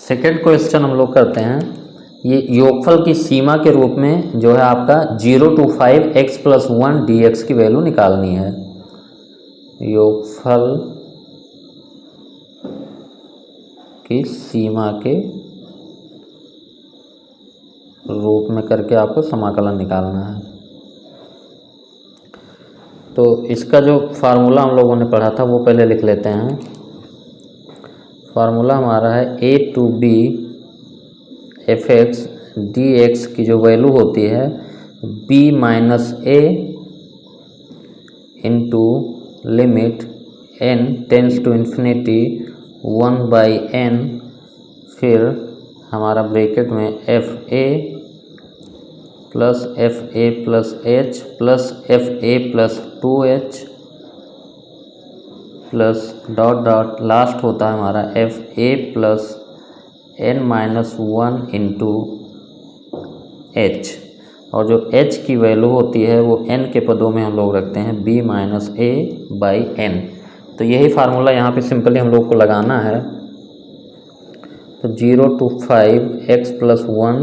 Second question हम लोग करते हैं। ये योगफल की सीमा के रूप में जो है आपका 0 to 5x+1 dx की वैल्यू निकालनी है। योगफल की सीमा के रूप में करके आपको समाकलन निकालना है। तो इसका जो फार्मूला हम लोगों ने पढ़ा था वो पहले लिख लेते हैं। फार्मूला हमारा है a to b fx dx की जो वैल्यू होती है b minus a into limit n tends to infinity 1/n, फिर हमारा ब्रैकेट में fa plus fa plus h plus fa plus 2h plus dot dot last होता है हमारा fa plus n-1 into h, और जो h की वैल्यू होती है वो n के पदों में हम लोग रखते हैं b minus a by n। तो यही फार्मूला यहाँ पे सिंपली हम लोग को लगाना है। तो 0 to 5x+1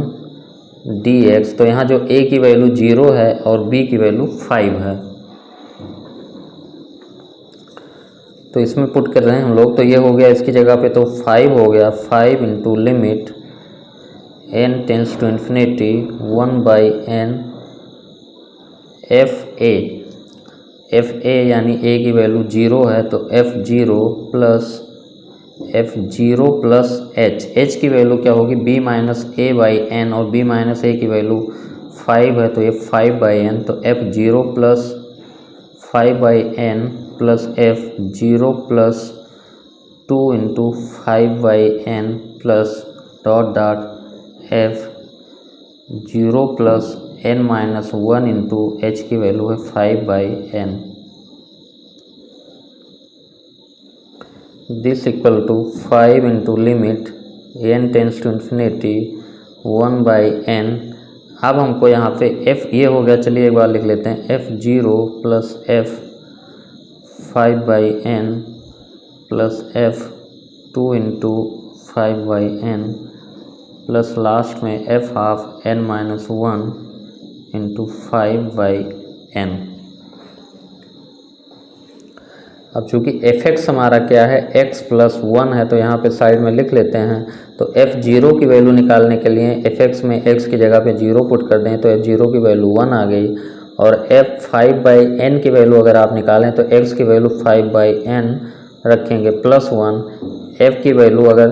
dx, तो यहाँ जो a की वैल्यू 0 है और b की वैल्यू 5 है, तो इसमें पुट कर रहे हैं हम लोग। तो ये हो गया इसकी जगह पे, तो 5 हो गया 5 into limit n tends to infinity 1/n fa यानी a की वैल्यू 0 है, तो f0 प्लस h की वैल्यू क्या होगी b minus a by n, और b माइनस a की वैल्यू 5 है तो ये 5/n, तो f0 plus 5/n plus f0 plus 2 into 5/n plus dot dot f0 plus n-1 into h की वैल्यू है 5/n। This equal to 5 into limit n tends to infinity 1/n। अब हमको यहाँ पे f ये हो गया, चलिए एक बार लिख लेते हैं, f0 plus f 5/n plus f2 into 5/n plus last में f½ n-1 इंटू 5/n। अब चूँकि fx हमारा क्या है x+1 है, तो यहाँ पे साइड में लिख लेते हैं। तो f0 की वैल्यू निकालने के लिए fx में x की जगह पे 0 पुट कर दें, तो f0 की वैल्यू 1 आ गई, और f5/n की वैल्यू अगर आप निकालें तो x की वैल्यू 5/n रखेंगे प्लस 1, f की वैल्यू अगर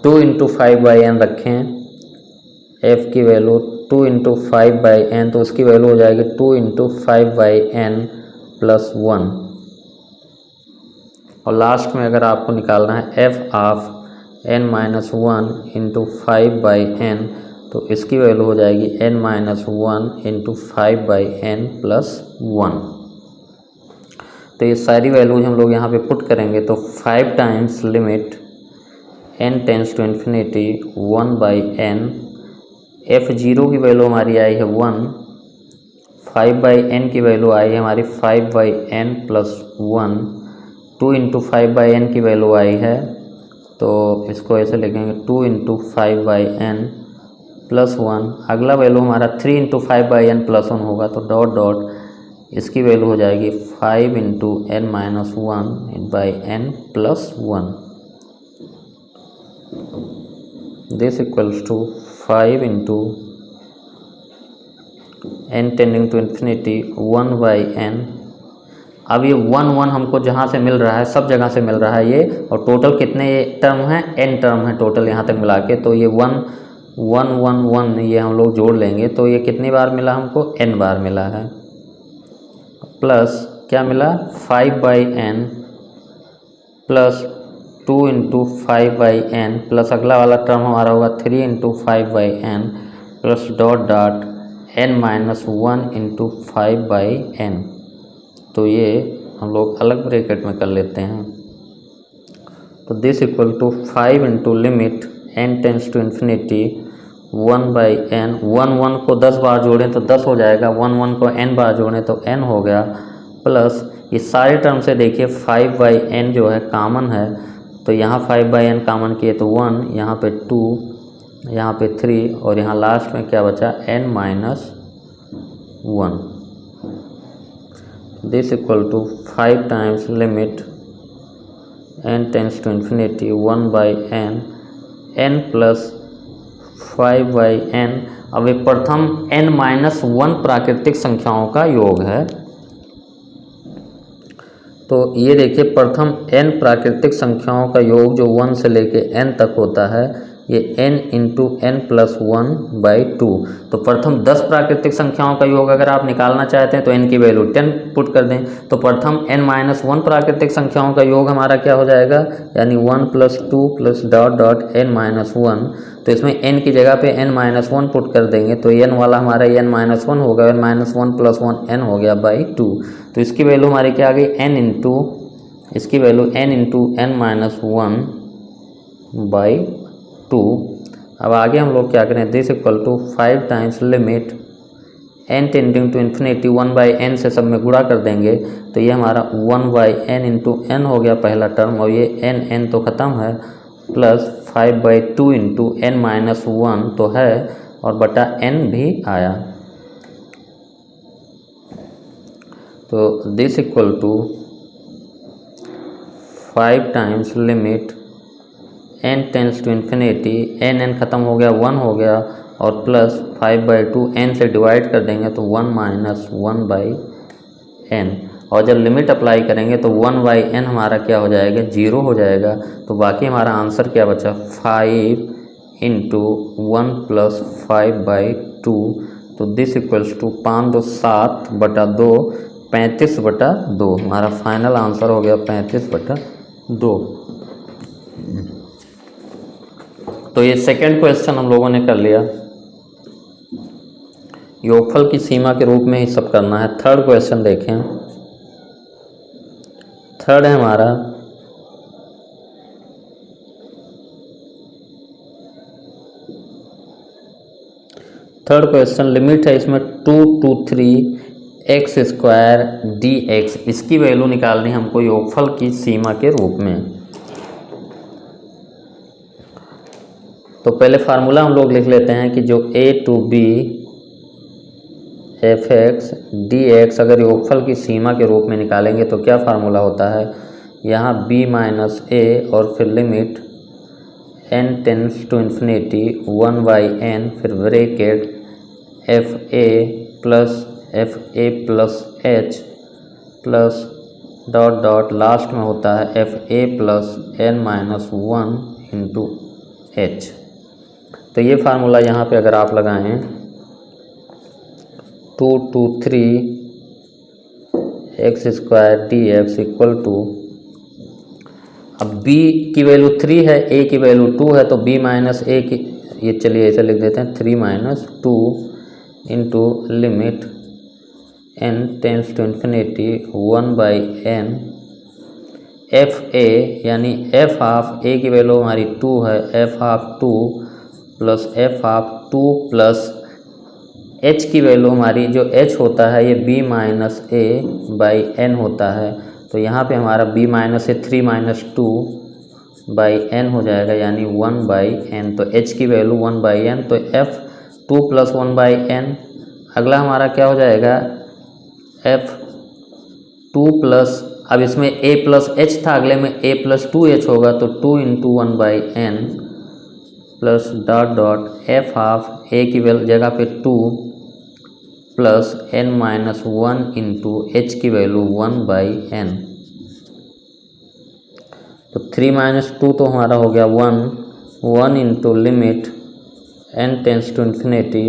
2 इंटू 5/n रखें, f की वैल्यू 2 इंटू 5/n, तो उसकी वैल्यू हो जाएगी 2 इंटू 5/n प्लस 1, और लास्ट में अगर आपको निकालना है f½ n-1 इंटू 5/n, तो इसकी वैल्यू हो जाएगी n-1 इंटू 5/n प्लस 1। तो ये सारी वैल्यूज हम लोग यहाँ पे पुट करेंगे, तो 5 times limit n tends to infinity 1/n, f0 की वैल्यू हमारी आई है 1, 5/n की वैल्यू आई है हमारी 5/n प्लस 1, 2 इंटू 5/n की वैल्यू आई है, तो इसको ऐसे लिखेंगे 2 इंटू 5/n प्लस 1। अगला वैल्यू हमारा 3 इंटू 5/n प्लस 1 होगा, तो डॉट डॉट इसकी वैल्यू हो जाएगी 5 into n-1/n plus 1। This equals to 5 into n tending to infinity 1/n। अब ये 1 हमको जहाँ से मिल रहा है, सब जगह से मिल रहा है ये, और टोटल कितने ये टर्म हैं, n टर्म है टोटल यहाँ तक मिला के, तो ये 1 1 1 1 ये हम लोग जोड़ लेंगे, तो ये कितनी बार मिला हमको, n बार मिला है, प्लस क्या मिला 5/n plus 2 into 5/n plus अगला वाला टर्म हमारा होगा 3 into 5/n plus dot dot n-1 into 5/n। तो ये हम लोग अलग ब्रैकेट में कर लेते हैं। तो this equal to 5 into limit n tends to infinity 1/n। 1 को 10 बार जोड़ें तो 10 हो जाएगा, 1 को n बार जोड़ें तो n हो गया, प्लस ये सारे टर्म से देखिए 5/n जो है कॉमन है, तो यहाँ 5/n कॉमन किए तो 1, यहाँ पे 2, यहाँ पे 3 और यहाँ लास्ट में क्या बचा n - 1। This equal to 5 times limit n tends to infinity 1/n n plus 5/n। अब ये प्रथम n-1 प्राकृतिक संख्याओं का योग है। तो ये देखिए प्रथम n प्राकृतिक संख्याओं का योग जो 1 से लेके n तक होता है ये n इंटू n प्लस 1/2। तो प्रथम 10 प्राकृतिक संख्याओं का योग अगर आप निकालना चाहते हैं तो n की वैल्यू 10 पुट कर दें। तो प्रथम n-1 प्राकृतिक संख्याओं का योग हमारा क्या हो जाएगा, यानी 1 + 2 + डॉट डॉट n-1। तो इसमें n की जगह पे n-1 पुट कर देंगे तो n वाला हमारा n-1 होगा, n-1 + 1 n हो गया /2। तो इसकी वैल्यू हमारी क्या आ गई इसकी वैल्यू n इंटू n-1/2। अब आगे हम लोग क्या करें, this equal to 5 times limit n tending to infinity 1/n से सब में गुणा कर देंगे तो ये हमारा 1/n इंटू n हो गया पहला टर्म, और ये n तो ख़त्म है, प्लस 5/2 इंटू n-1 तो है और बटा n भी आया। तो this equal to 5 times limit n tends to infinity n ख़त्म हो गया 1 हो गया और प्लस 5/2 n से डिवाइड कर देंगे तो 1 - 1/n। और जब लिमिट अप्लाई करेंगे तो 1/n हमारा क्या हो जाएगा, 0 हो जाएगा। तो बाकी हमारा आंसर क्या बचा, 5 इंटू 1 + 5/2। तो दिस इक्वल्स टू 5 2 7/2 35/2। हमारा फाइनल आंसर हो गया 35/2। तो ये सेकंड क्वेश्चन हम लोगों ने कर लिया। योगफल की सीमा के रूप में ही सब करना है। थर्ड क्वेश्चन देखें। थर्ड है हमारा थर्ड क्वेश्चन, लिमिट है इसमें 2 to 3x² dx। इसकी वैल्यू निकालनी हमको योगफल की सीमा के रूप में। तो पहले फार्मूला हम लोग लिख लेते हैं कि जो a to b fx dx अगर योगफल की सीमा के रूप में निकालेंगे तो क्या फार्मूला होता है, यहाँ b - a और फिर limit n tends to infinity 1/n फिर bracket fa plus h plus dot dot last में होता है fa plus n-1 into h। तो ये फार्मूला यहाँ पे अगर आप लगाएं 2 to 3x² dx equal to, अब b की वैल्यू 3 है, a की वैल्यू 2 है, तो b - a की, ये चलिए ऐसे लिख देते हैं 3 - 2 into limit n tends to infinity 1/n fa यानी f ऑफ a की वैल्यू हमारी 2 है, f of 2 plus f of 2 plus h की वैल्यू हमारी जो h होता है ये b - a/n होता है। तो यहाँ पे हमारा b - a 3 - 2/n हो जाएगा, यानी 1/n। तो h की वैल्यू 1/n, तो f 2 + 1/n। अगला हमारा क्या हो जाएगा, f 2 प्लस, अब इसमें a प्लस h था, अगले में a + 2h होगा, तो 2 into 1/n plus dot dot f of a की वैल्यू जगह पे 2 प्लस n-1 इंटू h की वैल्यू 1/n। तो 3 - 2 तो हमारा हो गया 1 into limit n tends to infinity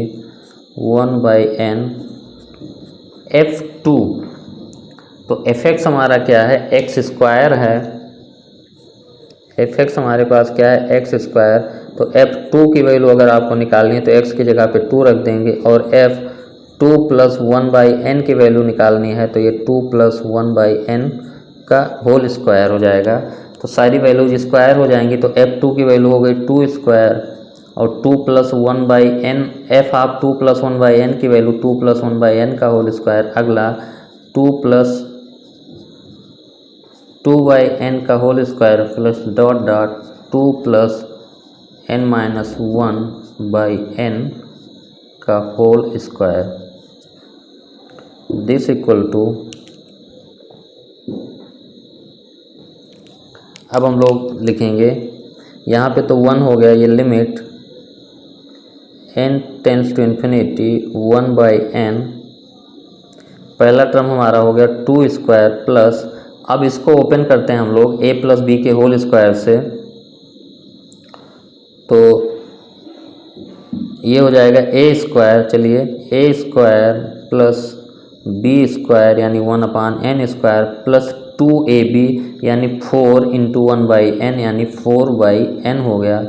1/n f2। तो fx हमारा क्या है, x² है, fx हमारे पास क्या है, x²। तो f2 की वैल्यू अगर आपको निकालनी है तो x की जगह पे 2 रख देंगे, और f2 + 1/n की वैल्यू निकालनी है तो ये 2 + 1/n का होल स्क्वायर हो जाएगा। तो सारी वैल्यूज स्क्वायर हो जाएंगी, तो f2 की वैल्यू हो गई 2² और 2 + 1/n, f ऑफ 2 + 1/n की वैल्यू 2 + 1/n का होल स्क्वायर। अगला 2 + 2/n का whole square plus dot dot 2 plus n-1/n का whole square, this equal to, अब हम लोग लिखेंगे यहाँ पे तो 1 हो गया, ये limit n tends to infinity 1/n, पहला टर्म हमारा हो गया 2 स्क्वायर प्लस, अब इसको ओपन करते हैं हम लोग a प्लस बी के होल स्क्वायर से, तो ये हो जाएगा a स्क्वायर, चलिए a square plus b square यानी 1/n स्क्वायर प्लस 2ab यानी 4 इंटू 1/n यानी 4/n हो गया,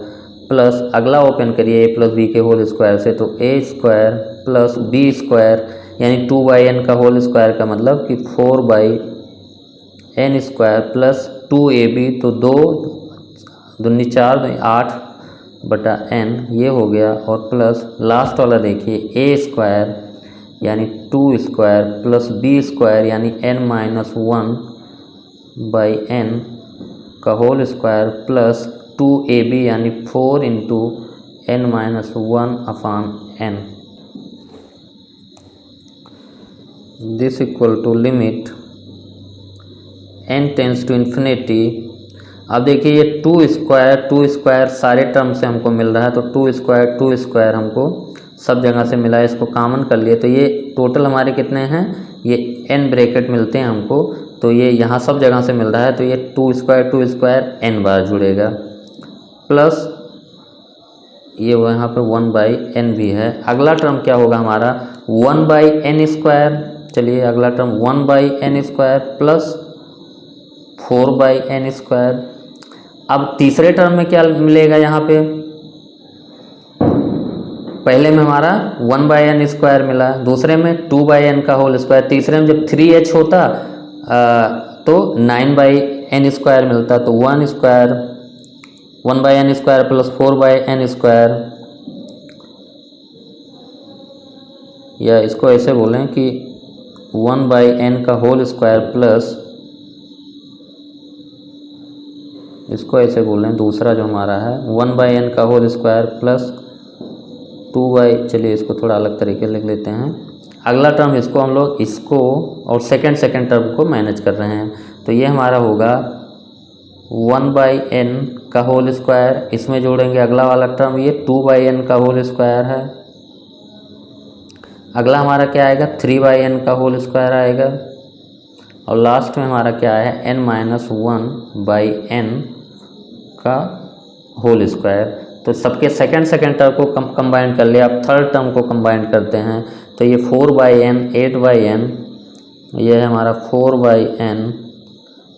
प्लस अगला ओपन करिए a प्लस बी के होल स्क्वायर से, तो a square plus b square यानी 2/n का होल स्क्वायर का मतलब कि 4/n स्क्वायर प्लस 2ab, तो 2 दूनी 4 8/n ये हो गया, और प्लस लास्ट वाला देखिए a स्क्वायर यानी 2 स्क्वायर प्लस b स्क्वायर यानी n-1/n का होल स्क्वायर प्लस 2ab यानी 4 into n-1/n, this equal to limit n tends to infinity. अब देखिए ये 2 स्क्वायर सारे टर्म से हमको मिल रहा है, तो 2 स्क्वायर हमको सब जगह से मिला है, इसको कॉमन कर लिए, तो ये टोटल हमारे कितने हैं, ये n ब्रैकेट मिलते हैं हमको, तो ये यहाँ सब जगह से मिल रहा है, तो ये 2 स्क्वायर n बार जुड़ेगा, प्लस ये यहाँ पे 1/n भी है। अगला टर्म क्या होगा हमारा 1/n स्क्वायर, चलिए अगला term 1/n square plus 4/n square. अब तीसरे टर्म में क्या मिलेगा, यहाँ पे पहले में हमारा 1/n स्क्वायर मिला, दूसरे में 2/n का होल स्क्वायर, तीसरे में जब 3h होता तो 9/n स्क्वायर मिलता, तो 1 square 1/n square plus 4/n square, या इसको ऐसे बोलें कि 1/n का होल स्क्वायर प्लस, इसको ऐसे बोलें दूसरा जो हमारा है 1/n का होल स्क्वायर प्लस 2 चलिए इसको थोड़ा अलग तरीके लिख लेते हैं। अगला टर्म इसको हम लोग इसको और सेकंड टर्म को मैनेज कर रहे हैं, तो ये हमारा होगा 1/n का होल स्क्वायर, इसमें जोड़ेंगे अगला वाला टर्म, ये 2/n का होल स्क्वायर है, अगला हमारा क्या आएगा 3/n का होल स्क्वायर आएगा, और लास्ट में हमारा क्या है n-1/n का होल स्क्वायर। तो सबके सेकंड टर्म को कंबाइन कर लिया, अब थर्ड टर्म को कंबाइन करते हैं, तो ये 4/n 8/n, यह है हमारा 4/n,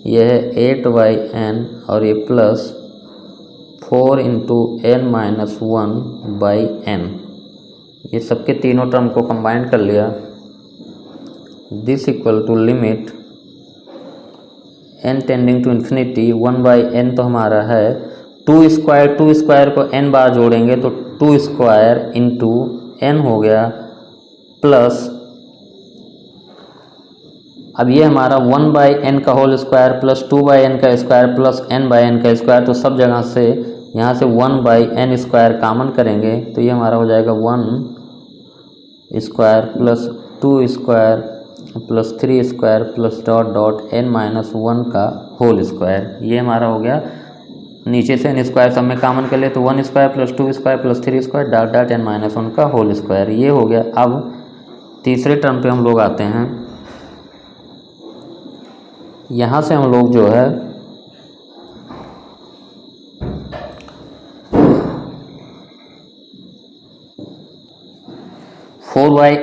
यह है 8/n, और ये प्लस 4 इंटू n-1/n, ये सबके तीनों टर्म को कंबाइन कर लिया, this equal to limit n tending to infinity 1/n, तो हमारा है 2 स्क्वायर को n बार जोड़ेंगे तो 2 स्क्वायर इंटू n हो गया, प्लस अब ये हमारा 1/n का होल स्क्वायर प्लस 2/n का स्क्वायर प्लस n/n का स्क्वायर, तो सब जगह से यहाँ से 1/n स्क्वायर कॉमन करेंगे, तो ये हमारा हो जाएगा 1 square plus 2 square plus 3 square plus dot dot n-1 का होल स्क्वायर, ये हमारा हो गया। नीचे से n स्क्वायर सब में कॉमन कर ले तो 1 square plus 2 square plus 3 square dot dot n-1 का होल स्क्वायर, ये हो गया। अब तीसरे टर्म पे हम लोग आते हैं, यहाँ से हम लोग जो है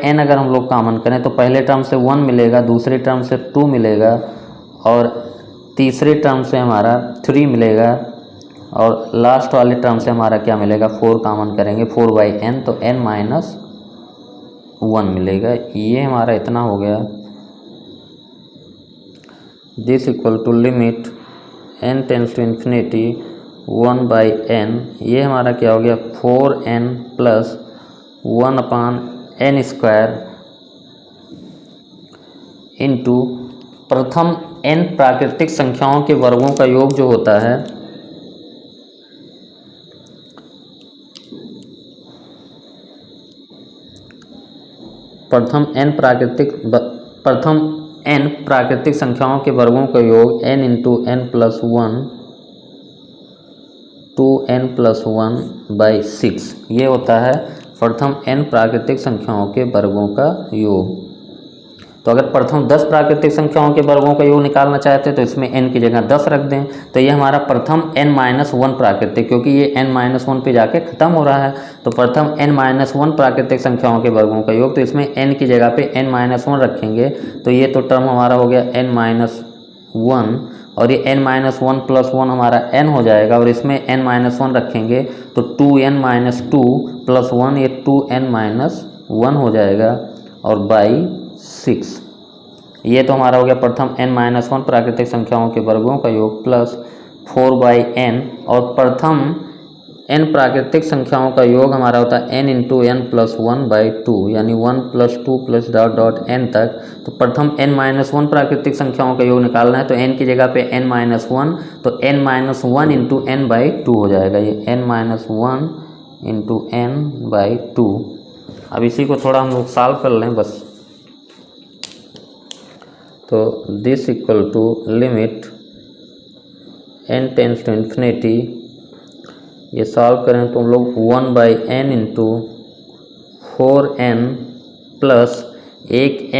n अगर हम लोग कॉमन करें तो पहले टर्म से 1 मिलेगा, दूसरे टर्म से 2 मिलेगा, और तीसरे टर्म से हमारा 3 मिलेगा, और लास्ट वाले टर्म से हमारा क्या मिलेगा 4 कॉमन करेंगे 4/n, तो n-1 मिलेगा, ये हमारा इतना हो गया, this equal to limit n tends to infinity 1/n, ये हमारा क्या हो गया 4n plus 1/n square into प्रथम n प्राकृतिक संख्याओं के वर्गों का योग जो होता है प्रथम n प्राकृतिक संख्याओं के वर्गों का योग n into n plus 1 2n+1/6 ये होता है प्रथम n प्राकृतिक संख्याओं के वर्गों का योग। तो अगर प्रथम 10 प्राकृतिक संख्याओं के वर्गों का योग निकालना चाहते हैं तो इसमें n की जगह 10 रख दें, तो ये हमारा प्रथम n-1 प्राकृतिक, क्योंकि ये n-1 पे जाके ख़त्म हो रहा है, तो प्रथम n-1 प्राकृतिक संख्याओं के वर्गों का योग, तो इसमें n की जगह पे n-1 रखेंगे, तो ये तो टर्म हमारा हो गया n-1 और ये n-1 प्लस 1 हमारा n हो जाएगा, और इसमें n-1 रखेंगे तो 2n-2 प्लस 1 ये 2n-1 हो जाएगा और बाई 6। ये तो हमारा हो गया प्रथम n-1 प्राकृतिक संख्याओं के वर्गों का योग प्लस 4/n, और प्रथम n प्राकृतिक संख्याओं का योग हमारा होता है n इंटू n प्लस 1/2, यानी 1 plus 2 plus dot dot n तक। तो प्रथम n-1 प्राकृतिक संख्याओं का योग निकालना है, तो n की जगह पे n-1, तो n-1 इंटू n/2 हो जाएगा, ये n-1 इंटू n/2। अब इसी को थोड़ा हम लोग सॉल्व कर लें बस। तो this equal to limit n tends to infinity, ये सॉल्व करें तो हम लोग 1/n इंटू 4n प्लस एक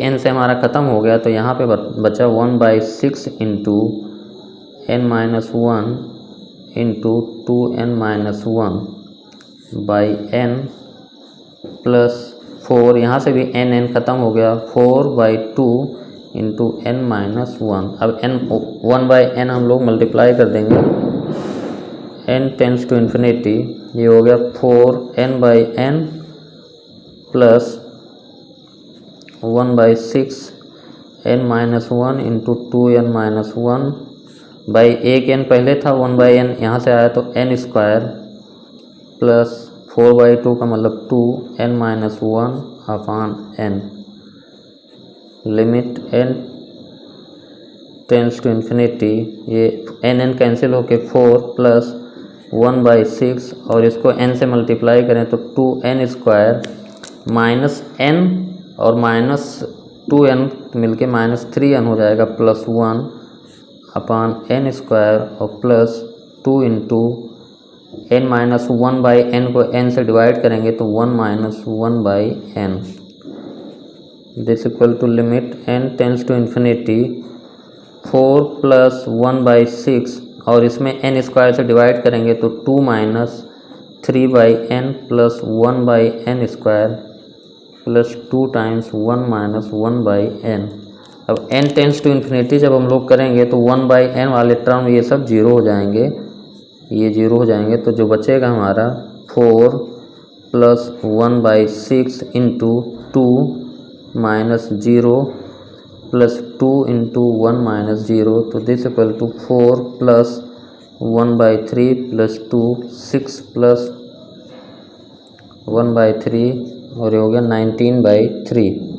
n से हमारा ख़त्म हो गया, तो यहाँ पे बचा 1/6 into n-1 into 2n-1 by n plus 4, यहाँ से भी n ख़त्म हो गया, 4/2 इंटू n-1। अब n 1/n हम लोग मल्टीप्लाई कर देंगे, n टेंस टू इन्फिनिटी, ये हो गया 4n/n plus 1/6 n-1 into 2n-1 by एक n पहले था, 1/n यहाँ से आया तो n स्क्वायर प्लस 4/2 का मतलब 2n-1 upon n। Limit n tends to infinity, ये n कैंसिल होके 4 प्लस 1/6 और इसको n से मल्टीप्लाई करें तो 2n स्क्वायर माइनस n और माइनस 2n मिलके -3n हो जाएगा, प्लस 1 अपान n स्क्वायर और प्लस 2 इंटू n-1/n को n से डिवाइड करेंगे तो 1-1/n। This equal to limit n tends to infinity 4 plus 1/6 और इसमें n स्क्वायर से डिवाइड करेंगे तो 2 - 3/n plus 1/n square plus 2 times 1 - 1/n। अब n टेंस टू इन्फिनिटी जब हम लोग करेंगे तो 1/n वाले टर्म ये सब जीरो हो जाएंगे, ये जीरो हो जाएंगे, तो जो बचेगा हमारा 4 plus 1/6 into 2 minus 0 plus 2 into 1 minus 0, तो this equal to 4 plus 1/3 plus 2 6 plus 1/3 और ये हो गया 19/3।